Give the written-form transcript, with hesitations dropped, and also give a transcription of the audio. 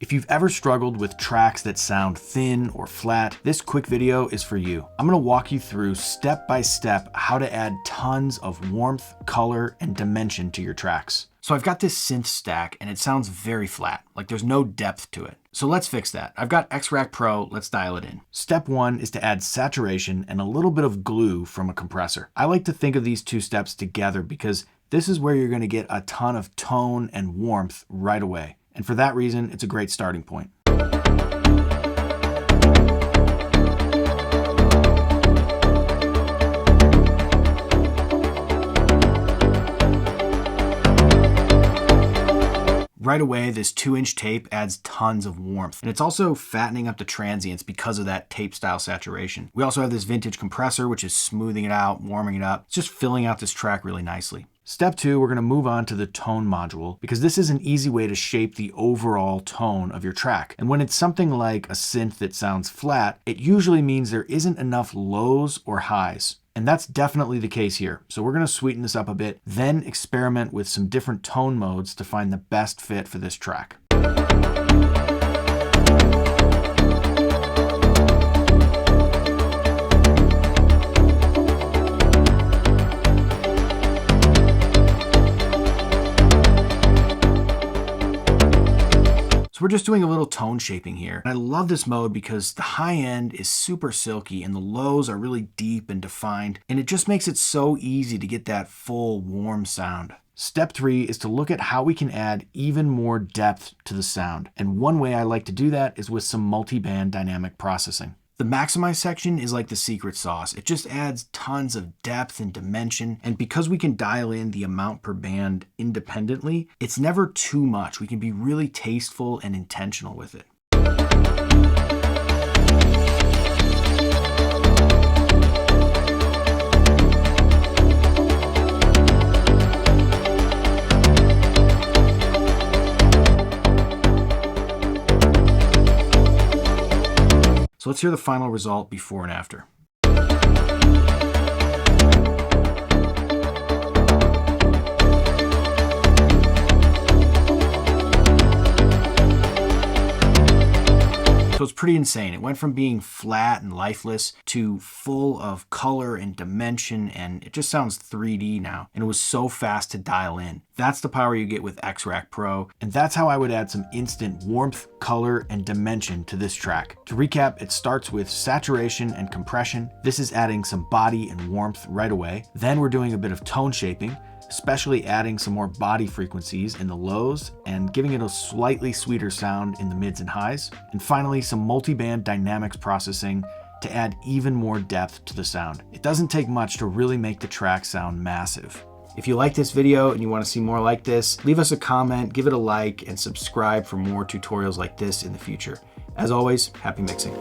If you've ever struggled with tracks that sound thin or flat, this quick video is for you. I'm gonna walk you through step by step how to add tons of warmth, color, and dimension to your tracks. So I've got this synth stack and it sounds very flat, like there's no depth to it. So let's fix that. I've got Xrack Pro, let's dial it in. Step 1 is to add saturation and a little bit of glue from a compressor. I like to think of these two steps together because this is where you're gonna get a ton of tone and warmth right away. And for that reason, it's a great starting point. Right away, this 2-inch tape adds tons of warmth, and it's also fattening up the transients because of that tape style saturation. We also have this vintage compressor, which is smoothing it out, warming it up. It's just filling out this track really nicely. Step 2, we're gonna move on to the tone module because this is an easy way to shape the overall tone of your track. And when it's something like a synth that sounds flat, it usually means there isn't enough lows or highs. And that's definitely the case here. So we're gonna sweeten this up a bit, then experiment with some different tone modes to find the best fit for this track. So we're just doing a little tone shaping here. And I love this mode because the high end is super silky and the lows are really deep and defined. And it just makes it so easy to get that full warm sound. Step 3 is to look at how we can add even more depth to the sound. And one way I like to do that is with some multi-band dynamic processing. The maximize section is like the secret sauce. It just adds tons of depth and dimension. And because we can dial in the amount per band independently, it's never too much. We can be really tasteful and intentional with it. So let's hear the final result before and after. So it's pretty insane. It went from being flat and lifeless to full of color and dimension, and it just sounds 3D now. And it was so fast to dial in. That's the power you get with Xrack Pro, and that's how I would add some instant warmth, color, and dimension to this track. To recap, it starts with saturation and compression. This is adding some body and warmth right away. Then we're doing a bit of tone shaping, especially adding some more body frequencies in the lows and giving it a slightly sweeter sound in the mids and highs. And finally, some multi-band dynamics processing to add even more depth to the sound. It doesn't take much to really make the track sound massive. If you like this video and you want to see more like this, leave us a comment, give it a like, and subscribe for more tutorials like this in the future. As always, happy mixing.